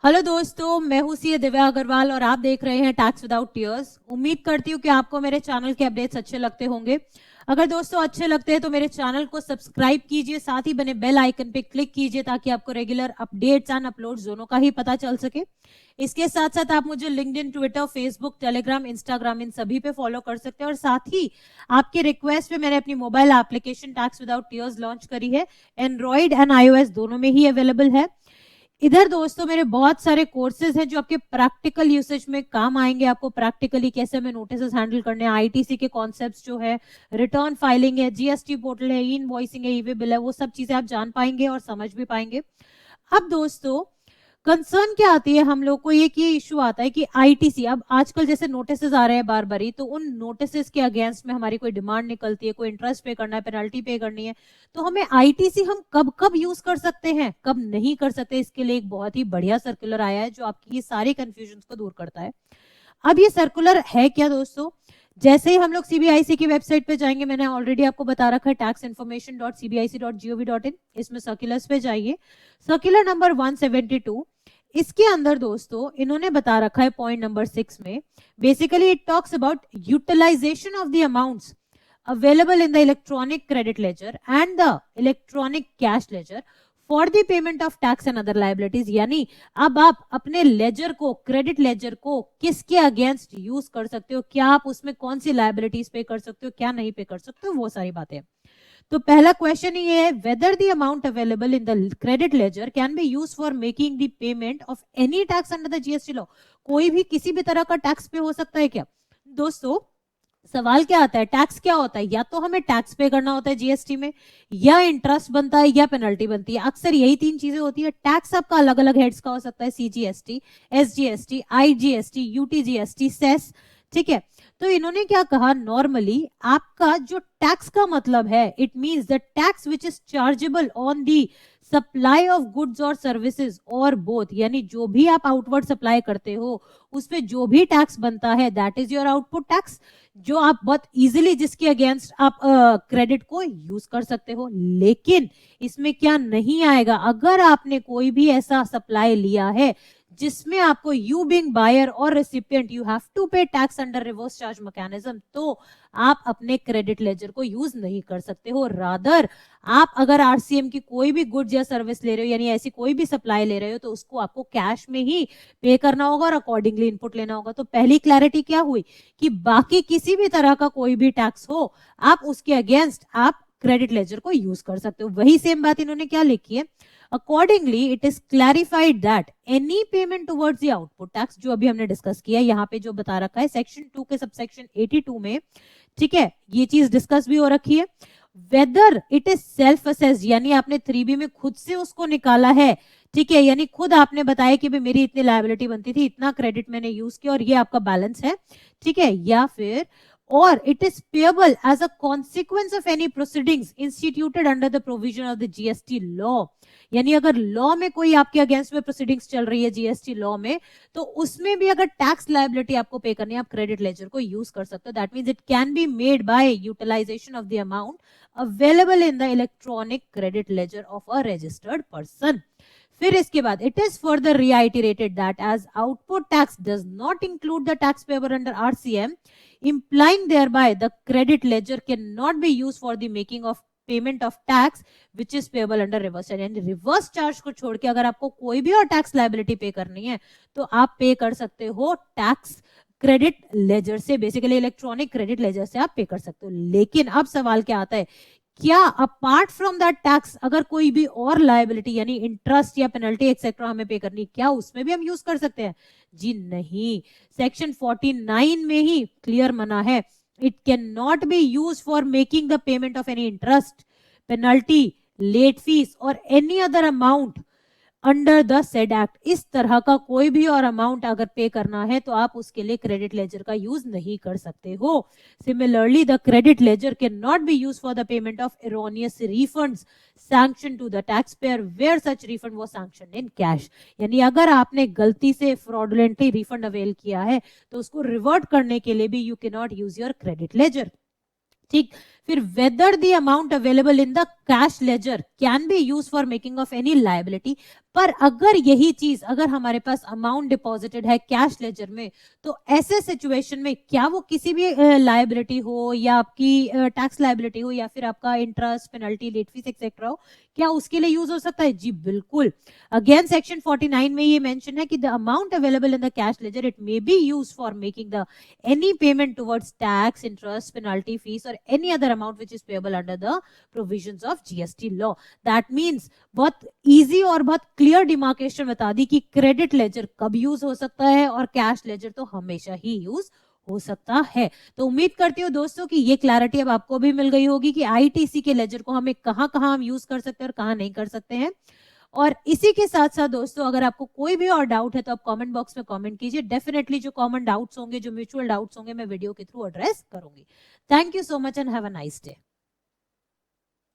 Hello दोस्तों, मैं हूं सी दिव्या अग्रवाल और आप देख रहे हैं टैक्स विदाउट टीयर्स। उम्मीद करती हूं कि आपको मेरे चैनल के अपडेट्स अच्छे लगते होंगे। अगर दोस्तों अच्छे लगते हैं तो मेरे चैनल को सब्सक्राइब कीजिए, साथ ही बने बेल आइकन पे क्लिक कीजिए ताकि आपको रेगुलर अपडेट्स एंड अपलोड्स दोनों का ही पता चल सके। इसके साथ साथ आप मुझे LinkedIn, Twitter, Facebook, Telegram, Instagram इन सभी पे फॉलो कर सकते हैं। और साथ ही आपके रिक्वेस्ट पे मैंने अपनी mobile application tax without tears launch करी है। एंड्रॉइड एंड iOS दोनों में ही अवेलेबल है। इधर दोस्तों मेरे बहुत सारे कोर्सेज हैं जो आपके प्रैक्टिकल यूसेज में काम आएंगे। आपको प्रैक्टिकली कैसे हमें नोटिस हैंडल करने हैं, आईटीसी के कॉन्सेप्ट्स जो है, रिटर्न फाइलिंग है, जीएसटी पोर्टल है, ई इनवॉइसिंग है, ई-वे बिल है, वो सब चीजें आप जान पाएंगे और समझ भी पाएंगे। अब दोस्तों कंसर्न क्या आती है, हम लोग को एक ये इशू आता है कि आईटीसी, अब आजकल जैसे नोटिसेस आ रहे हैं बार बारी, तो उन नोटिसेस के अगेंस्ट में हमारी कोई डिमांड निकलती है, कोई इंटरेस्ट पे करना है, पेनल्टी पे करनी है, तो हमें आईटीसी हम कब कब यूज कर सकते हैं, कब नहीं कर सकते, इसके लिए एक बहुत ही बढ़िया सर्कुलर आया है जो आपकी ये सारे कंफ्यूजन को दूर करता है। अब ये सर्कुलर है क्या दोस्तों? जैसे ही हम लोग सीबीआईसी की वेबसाइट पे जाएंगे, मैंने ऑलरेडी आपको बता रखा है taxinformation.cbic.gov.in, इसमें सर्कुलर्स पे जाइए, सर्कुलर नंबर 172। इसके अंदर दोस्तों इन्होंने बता रखा है पॉइंट नंबर 6 में, basically it talks about utilization of the amounts available in the electronic credit ledger and the electronic cash ledger for the payment of tax and other liabilities। यानी अब आप अपने लेजर को, क्रेडिट लेजर को किसके against use कर सकते हो, क्या आप उसमें कौन सी लाइबिलिटीज पे कर सकते हो, क्या नहीं पे कर सकते हो, वो सारी बातें। तो पहला क्वेश्चन ये है, whether the amount available in the credit ledger can be use for making the payment of any tax under the GST law. कोई भी किसी भी तरह का टैक्स पे हो सकता है क्या दोस्तों? सवाल क्या आता है, टैक्स क्या होता है? या तो हमें टैक्स पे करना होता है जीएसटी में, या इंटरेस्ट बनता है, या पेनल्टी बनती है। अक्सर यही तीन चीजें होती है। टैक्स आपका अलग अलग हेड्स का हो सकता है, CGST, SGST, IGST, UTGST, cess, ठीक है। तो इन्होंने क्या कहा, नॉर्मली आपका जो टैक्स का मतलब है, it means the tax which is chargeable on the supply of goods और सर्विसेज और बोथ, यानी जो भी आप आउटवर्ड सप्लाई करते हो उस पे जो भी टैक्स बनता है, that is your output tax, जो आप बहुत इजीली, जिसके अगेंस्ट आप क्रेडिट को यूज कर सकते हो। लेकिन इसमें क्या नहीं आएगा, अगर आपने कोई भी ऐसा सप्लाई लिया है जिसमें आपको यू बीइंग बायर और रेसिपिएंट यू हैव टू पे tax under reverse charge mechanism, तो आप अपने क्रेडिट लेजर को यूज नहीं कर सकते हो। रादर आप अगर आरसीएम की कोई भी गुड्स या सर्विस ले रहे हो, यानी ऐसी कोई भी सप्लाई ले रहे हो, तो उसको आपको कैश में ही पे करना होगा और अकॉर्डिंगली इनपुट लेना होगा। तो पहली क्लैरिटी क्या हुई कि बाकी किसी भी तरह का कोई भी टैक्स हो, आप उसके अगेंस्ट आप क्रेडिट लेजर को यूज कर सकते हो। वही सेम बात इन्होंने क्या लिखी है, accordingly it is clarified that any payment towards the output tax, जो अभी हमने डिस्कस किया, यहाँ पे जो बता रखा है सेक्शन 2 के सबसेक्शन 82 में, ठीक है, ये चीज डिस्कस भी हो रखी है। Whether it is self assessed, यानी आपने 3B में खुद से उसको निकाला है, ठीक है, यानी खुद आपने बताया कि भाई मेरी इतनी लायबिलिटी बनती थी, इतना क्रेडिट मैंने यूज किया और ये आपका बैलेंस है, ठीक है, या फिर or it is payable as a consequence of any proceedings instituted under the provision of the GST law। यानी अगर लॉ में कोई आपके अगेंस्ट में प्रोसीडिंग्स चल रही है जीएसटी लॉ में, तो उसमें भी अगर टैक्स लायबिलिटी आपको पे करनी है, आप क्रेडिट लेजर को यूज कर सकते हो। That means it can be made by utilization of the amount available in the electronic credit ledger of a registered person. फिर इसके बाद it is further reiterated that as output tax does not include the tax payable under RCM, implying thereby the credit ledger cannot be used for the making of payment of tax which is payable under reverse charge. यानी reverse charge को छोड़ के अगर आपको कोई भी और tax liability पे करनी है तो आप पे कर सकते हो टैक्स क्रेडिट लेजर से, बेसिकली इलेक्ट्रॉनिक क्रेडिट लेजर से आप पे कर सकते हो। लेकिन अब सवाल क्या आता है, क्या अपार्ट फ्रॉम दैट टैक्स अगर कोई भी और लायबिलिटी यानी इंटरेस्ट या पेनल्टी एक्सेट्रा हमें पे करनी, क्या उसमें भी हम यूज कर सकते हैं? जी नहीं, सेक्शन 49 में ही क्लियर मना है। It can not be use for making the payment of any interest, penalty, late fee और any other amount under the said act. इस तरह का कोई भी और अमाउंट अगर पे करना है तो आप उसके लिए क्रेडिट लेजर का यूज नहीं कर सकते हो। Similarly the credit ledger can not be use for the payment of erroneous refunds sanction to the taxpayer where such refund was sanctioned in cash. यानी अगर आपने गलती से फ्रॉडुलेंटली रिफंड अवेल किया है तो उसको रिवर्ट करने के लिए भी you can not use your credit ledger. ठीक, फिर whether the amount available in the cash ledger can be used for making of any liability, पर अगर यही चीज, अगर हमारे पास अमाउंट डिपॉजिटेड है कैश लेजर में, तो ऐसे सिचुएशन में क्या वो किसी भी लायबिलिटी हो या आपकी टैक्स लायबिलिटी हो या फिर आपका interest, penalty, late fees etcetera हो, क्या उसके लिए यूज हो सकता है? जी बिल्कुल। अगेन सेक्शन 49 में ये मेंशन है कि the amount available in the cash ledger it may be used for making the any payment towards tax, interest, penalty, fee और any other amount which is payable under the provisions of GST law. That means बहुत easy और बहुत clear demarcation बता दी कि credit ledger कब use हो सकता है और कैश लेजर तो हमेशा ही यूज हो सकता है। तो उम्मीद करती हूँ दोस्तों कि ये क्लैरिटी अब आपको भी मिल गई होगी कि आईटीसी के लेजर को हमें कहां कहां हम यूज कर सकते हैं और कहां नहीं कर सकते हैं। और इसी के साथ साथ दोस्तों अगर आपको कोई भी और डाउट है तो आप कमेंट बॉक्स में कमेंट कीजिए। डेफिनेटली जो कॉमन डाउट्स होंगे, जो म्यूचुअल डाउट्स होंगे, मैं वीडियो के थ्रू एड्रेस करूंगी। Thank you so much and have a nice day.